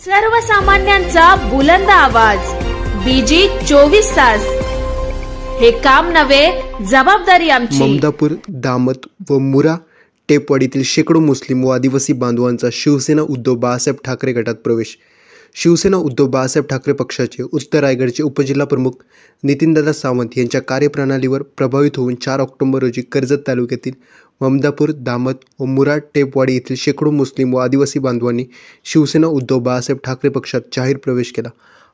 सर्वसामान्यांचा बुलंद आवाज बीजी 24 तास। हे काम नव्हे, जबाबदारी आमची। ममदापूर, दामत व मुरा टेपवाडीतील शेकडो मुस्लिम व आदिवासी बांधवांचा शिवसेना उद्धव बाळासाहेब ठाकरे गटात प्रवेश। शिवसेना उद्धव बाळासाहेब ठाकरे पक्षाचे उत्तर रायगडचे उपजिल्हा प्रमुख नितीनदादा सावंत यांच्या कार्यप्रणालीवर प्रभावित होऊन 4 ऑक्टोबर रोजी कर्जत तालुक्यातील ममदापूर, दामत व मुरा टेपवाडी येथील शेकडो मुस्लिम व आदिवासी बांधवांनी शिवसेना उद्धव बाळासाहेब ठाकरे पक्षात जाहीर प्रवेश केला।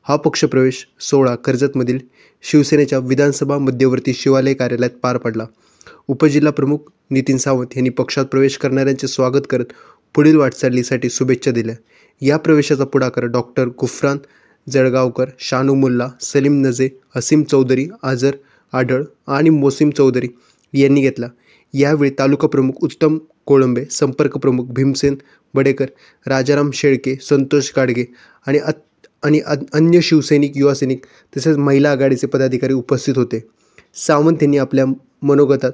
हा पक्षप्रवेश सोहळा कर्जतमधील शिवसेनेच्या विधानसभा मध्यवर्ती शिवालय कार्यालयात पार पडला। उपजिल्हा प्रमुख नितीन सावंत यांनी पक्षात प्रवेश करणाऱ्यांचे स्वागत करत पुढील वाटचालीसाठी शुभेच्छा दिल्या। या प्रवेशाचा पुढाकार डॉक्टर गुफरान जळगावकर, शानू मुल्ला, सलीम नजे, असीम चौधरी, आझर आढळ आणि मोसीम चौधरी यांनी घेतला। यावेळी तालुका प्रमुख उत्तम कोळंबे, संपर्क प्रमुख भीमसेन बडेकर, राजाराम शेळके, संतोष गाडगे आणि अन्य शिवसैनिक, युवा सैनिक तसेच महिला आघाडीचे पदाधिकारी उपस्थित होते। सावंत यांनी आपल्या मनोगतात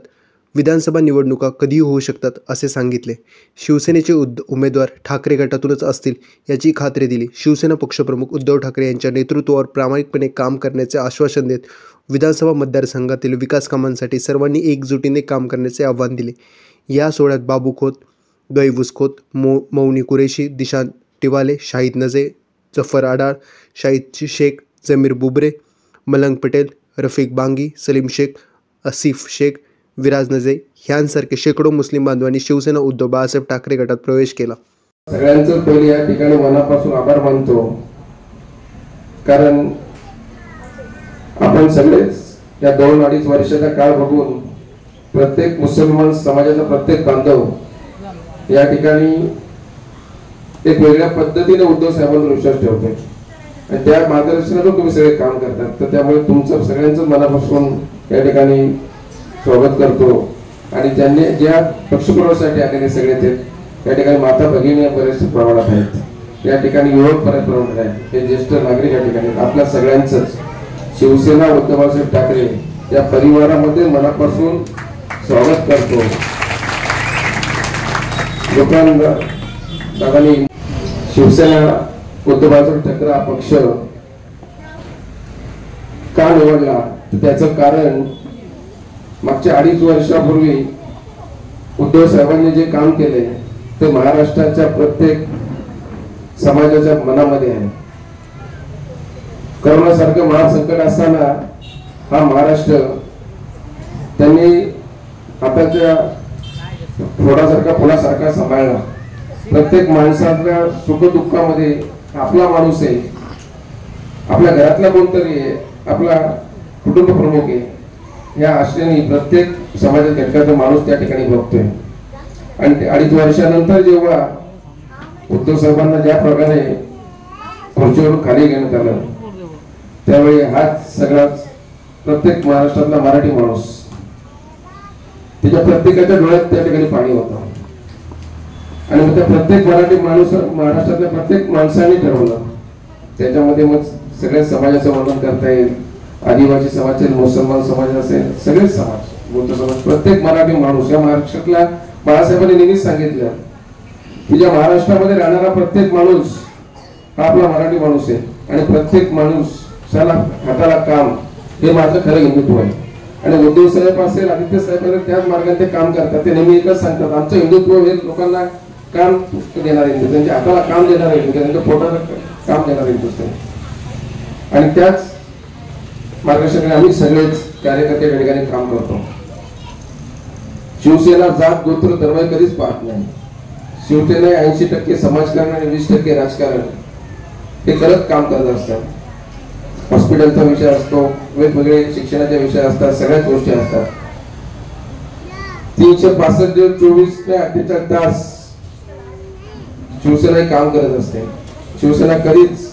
विधानसभा निवडणुका कधीही होऊ शकतात असे सांगितले। शिवसेनेचे उमेदवार ठाकरे गटातूनच असतील याची खात्री दिली। शिवसेना पक्षप्रमुख उद्धव ठाकरे यांच्या नेतृत्वावर प्रामाणिकपणे काम करण्याचे आश्वासन देत विधानसभा मतदारसंघातील विकास कामांसाठी सर्वांनी एकजुटीने काम करण्याचे आवाहन दिले। या सोहळ्यात बाबू खोत, गैबूस खोत, मौनी कुरेशी, दिशान टिवाले, शाहिद नजे, जफर आडाळ, शाहिद शेख, जमीर बुबरे, मलंग पटेल, रफिक बांगी, सलीम शेख, असिफ शेख, विराज नजे यांसारखे शेकडो मुस्लिम बांधवांनी शिवसेना उद्धव बाळासाहेब ठाकरे गटात प्रवेश केला। सगळ्यांचं पहिले या ठिकाणी मनापासून आभार मानतो, कारण आपण सगळेच या 2-2.5 वर्षाचा काळ बघून प्रत्येक मुसलमान समाजाचा प्रत्येक बांधव या ठिकाणी एक वेगळ्या पद्धतीने उद्धव साहेबांवर विश्वास ठेवतो आणि त्या मार्गदर्शनातून तुम्ही सगळे काम करतात। तर त्यामुळे तुमचं सगळ्यांचं मनापासून या ठिकाणी स्वागत करतो। आणि ज्यांनी ज्या पक्षप्रवेशासाठी आलेले सगळे ते या ठिकाणी माता भगिनी बरेच प्रमाणात आहेत, या ठिकाणी युवक बऱ्याच प्रमाणात आहेत, हे ज्येष्ठ नागरिक या ठिकाणी आपल्या सगळ्यांचंच शिवसेना उद्धव बाळासाहेब ठाकरे या परिवारामध्ये मनापासून स्वागत करतो। दादांनी शिवसेना उद्धव बाळासाहेब ठाकरे हा पक्ष का निवडला तर त्याचं कारण मागच्या 2.5 वर्षापूर्वी उद्धव साहेबांनी जे काम केले ते महाराष्ट्राच्या प्रत्येक समाजाच्या मनामध्ये आहे। करोनासारखं महासंकट असताना हा महाराष्ट्र त्यांनी आताच्या फोडासारखा फुलासारखा सांभाळला। प्रत्येक माणसाच्या सुखदुःखामध्ये आपला माणूस आहे, आपल्या घरातला कोणतरी आहे, आपला कुटुंब प्रमुख आहे, या आशेने प्रत्येक समाजाच्या घटकाचा माणूस त्या ठिकाणी बघतोय। आणि 2.5 वर्षानंतर जेव्हा उद्धव साहेबांना ज्या प्रकारे खुर्चीवरून खाली घेण्यात आलं त्यावेळी हाच सगळा प्रत्येक महाराष्ट्रातला मराठी माणूस त्याच्या प्रत्येकाच्या डोळ्यात त्या ठिकाणी पाणी होतं। आणि मग त्या प्रत्येक मराठी माणूस महाराष्ट्रातल्या प्रत्येक माणसाने ठरवलं, त्याच्यामध्ये मग सगळ्या समाजाचं वर्णन करता येईल, आदिवासी समाज असेल, मुसलमान समाज असेल, सगळे समाज, बौद्ध समाज, प्रत्येक मराठी माणूस या महाराष्ट्रातला बाळासाहेबांनी नेहमीच सांगितलं की ज्या महाराष्ट्रामध्ये राहणारा प्रत्येक माणूस हा आपला मराठी माणूस आहे आणि प्रत्येक माणूसाला हाताला काम हे माझं खरं हिंदुत्व आहे। आणि उद्धव साहेब असेल, आदित्य साहेब असेल, त्याच मार्गाने ते काम करतात। ते नेहमी एकच सांगतात, आमचं हिंदुत्व हे लोकांना काम देणार आहे, त्यांच्या हाताला काम देणार आहे, त्यांच्या पोटाला काम देणार आहे। आणि त्याच मार्गदर्शनाने आम्ही सगळेच कार्यकर्ते या ठिकाणी काम करतो। शिवसेना जात, गोत्र, धर्म कधीच पाहत नाही। शिवसेना 80% समाजकारण आणि 20% राजकारण हे करत काम करत असतात। हॉस्पिटलचा विषय असतो, वेगवेगळे शिक्षणाचे विषय असतात, सगळ्याच गोष्टी असतात। 365 दिवस 24 ते 48 तास शिवसेना काम करत असते। शिवसेना कधीच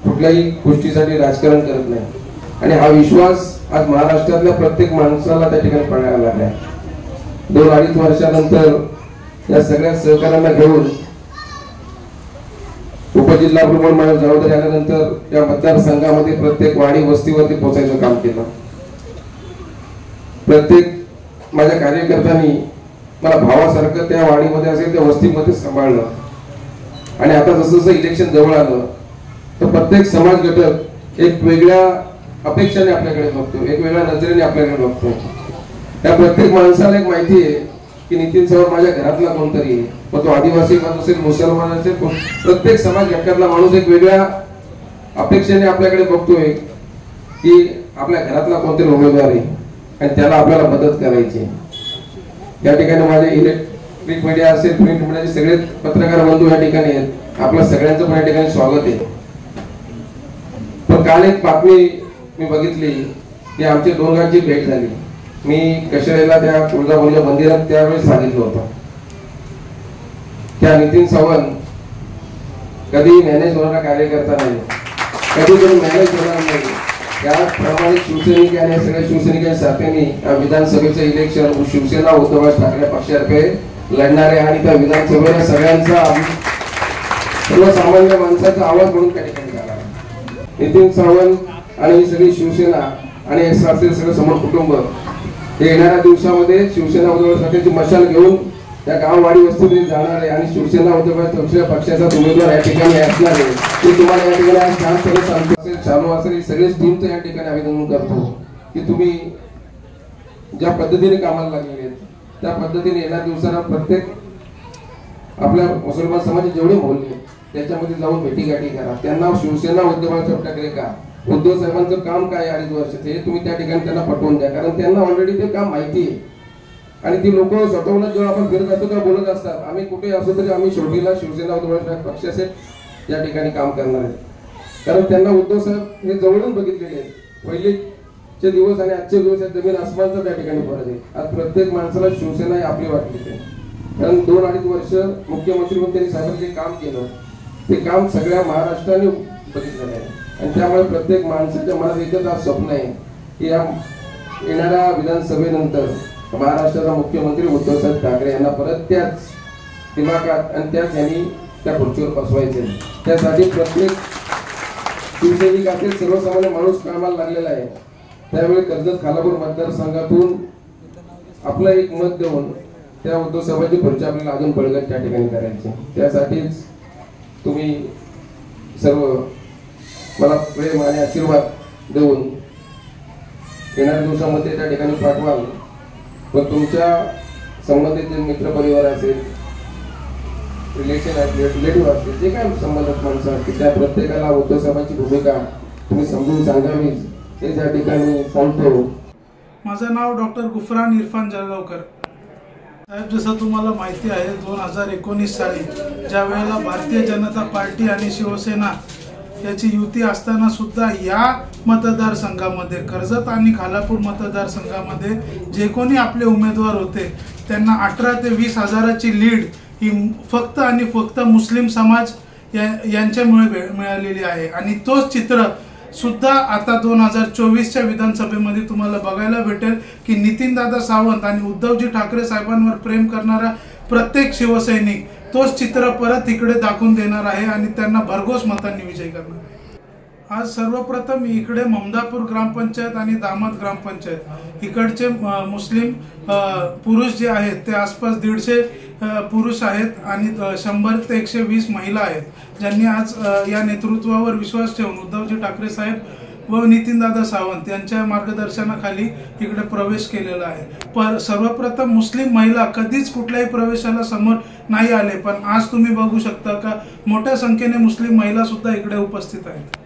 कुठल्याही गोष्टीसाठी राजकारण करत नाही आणि हा विश्वास आज महाराष्ट्रातल्या प्रत्येक माणसाला त्या ठिकाणी पडायला लागला। 2-2.5 वर्षानंतर या सगळ्या सहकार्यांना घेऊन उपजिल्हा प्रमुख माझ्या जबाबदारी आल्यानंतर या मतदारसंघामध्ये प्रत्येक वाडी वस्तीवरती पोहोचायचं काम केलं। प्रत्येक माझ्या कार्यकर्त्यांनी मला भावासारखं त्या वाडीमध्ये असेल त्या वस्तीमध्ये सांभाळलं आणि आता जसं जसं इलेक्शन जवळ आलं तर प्रत्येक समाज घटक एक वेगळ्या अपेक्षाने आपल्याकडे बघतो, एक वेगळ्या नजरेने आपल्याकडे बघतो. त्या प्रत्येक माणसाला एक माहिती आहे की नितीन चव्हाण माझ्या घरातला कोणतरी आहे, मग तो आदिवासी माणूस असेल, मुसलमान असेल, प्रत्येक समाज घटकातला माणूस एक वेगळ्या अपेक्षेने आपल्याकडे बघतोय की आपल्या घरातला कोणतरी उमेदवार आहे आणि त्याला आपल्याला मदत करायची. या ठिकाणी माझे इलेक्ट्रिक मीडिया असेल, प्रिंट मीडियाचे सगळे पत्रकार बंधू या ठिकाणी आहेत. आपल्या सगळ्यांचं पण या ठिकाणी स्वागत आहे. पण काल एक बातमी मी बघितली की आमची 2 गावची भेट झाली. मी कशेळेला त्या तुळजाभवानी मंदिरात त्यावेळेस सांगितलं होतं त्या नितीन चव्हाण कधी मॅनेज होणारा कार्यकर्ता नाही, कधी कधी मॅनेज होणार नाही. त्याप्रमाणे शिवसैनिक आणि सगळ्या शिवसैनिकांच्या साथीने विधानसभेचं इलेक्शन शिवसेना उद्धव ठाकरे पक्षातर्फे लढणारे आणि त्या विधानसभेला सगळ्यांचा सर्वसामान्य माणसाचा आवाज म्हणून त्या ठिकाणी झाला. नितीन चव्हाण आणि ही सगळी शिवसेना आणि असलेले सगळं समोर कुटुंब हे येणाऱ्या दिवसामध्ये शिवसेना उद्धव ठाकरेची मशाल घेऊन त्या गाववाडी वस्तीमध्ये जाणार आहे आणि शिवसेना उद्धव ठाकरे पक्षाचा उमेदवार या ठिकाणी असणार आहे. ते तुम्हाला या ठिकाणी आज शांतपणे सांगतो चालू असेल सगळेच टीमचं या ठिकाणी अभिनंदन करतो की तुम्ही ज्या पद्धतीने कामाला लागलेले आहेत त्या पद्धतीने येणाऱ्या दिवसाला प्रत्येक आपल्या मुसलमान समाजाचे जेवढे मोहल्ले त्याच्यामध्ये जाऊन भेटीगाठी करा. त्यांना शिवसेना उद्धव ठाकरे का उद्धव साहेबांचं काम काय 2.5 वर्षाचे हे तुम्ही त्या ठिकाणी त्यांना पटवून द्या, कारण त्यांना ऑलरेडी ते काम माहिती आहे. आणि ती लोक स्वतःहून जेव्हा आपण फिरत असतो तेव्हा बोलत असतात आम्ही कुठे असो तरी आम्ही शेवटीला शिवसेना उद्धव ठाकरे पक्षाचे या ठिकाणी काम करणार आहेत. कारण त्यांना उद्धव साहेब हे जवळून बघितलेले आहेत. पहिलेचे दिवस आणि आजचे दिवस या जमीन आसमानचा त्या ठिकाणी फरक आहे. आज प्रत्येक माणसाला शिवसेना ही आपली वाटली आहे. कारण 2-2.5 वर्ष मुख्यमंत्री म्हणून त्यांनी साहेबांनी जे काम केलं ते काम सगळ्या महाराष्ट्राने बघितलेलं आहे. आणि त्यामुळे प्रत्येक माणसाच्या मनात एकच आज स्वप्न आहे की या येणाऱ्या विधानसभेनंतर महाराष्ट्राचा मुख्यमंत्री उद्धव साहेब ठाकरे यांना परत त्याच दिमागात आणि त्याच यांनी त्या खुर्चीवर बसवायचे. त्यासाठी प्रत्येक शिवसैनिक असेल सर्वसामान्य माणूस कामाला लागलेला आहे. त्यावेळी कर्जत खालापूर मतदारसंघातून आपलं एक मत देऊन त्या उद्धव साहेबांची खुर्ची आपल्याला अजून बळकट त्या ठिकाणी करायची. त्यासाठीच तुम्ही सर्व मला प्रेम आणि आशीर्वाद देऊन येणाऱ्या दिवसामध्ये त्या ठिकाणी पाठवाल. पण तुमच्या संबंधित मित्रपरिवार असेल, रिलेटिव्ह असतील, जे काय संबंधित माणसं असतील त्या प्रत्येकाला उद्धव साहेबांची भूमिका तुम्ही समजून सांगावी हे त्या ठिकाणी सांगतो. माझं नाव डॉक्टर गुफरान इरफान जळगावकर. साहेब, जसं तुम्हाला माहिती आहे 2019 साली ज्या वेळेला भारतीय जनता पार्टी आणि शिवसेना याची युती असताना सुद्धा या मतदारसंघामध्ये कर्जत आणि खालापूर मतदारसंघामध्ये जे कोणी आपले उमेदवार होते त्यांना 18 ते 20 हजाराची लीड ही फक्त आणि फक्त मुस्लिम समाज यांच्यामुळे मिळालेली आहे. आणि तोच चित्र सुद्धा आता 2024च्या विधानसभेमध्ये तुम्हाला बघायला भेटेल की नितीनदादा सावंत आणि उद्धवजी ठाकरे साहेबांवर प्रेम करणारा प्रत्येक शिवसैनिक तोच चित्र परत इकडे दाखवून देणार आहे आणि त्यांना भरघोस मतांनी विजय करणार आहे. आज सर्वप्रथम इकडे ममदापूर ग्रामपंचायत आणि दामद ग्रामपंचायत इकडचे मुस्लिम पुरुष जे आहेत ते आसपास 150 पुरुष आहेत आणि 100 ते 120 महिला आहेत ज्यांनी आज या नेतृत्वावर विश्वास ठेवून उद्धवजी ठाकरे साहेब व नितीनदादा सावंत यांच्या मार्गदर्शनाखाली इकडे प्रवेश केलेला आहे. पण सर्वप्रथम मुस्लिम महिला कधीच कुठल्याही प्रवेशाला समोर नाही आले, पण आज तुम्ही बघू शकता का मोठ्या संख्येने मुस्लिम महिला सुद्धा इकडे उपस्थित आहेत.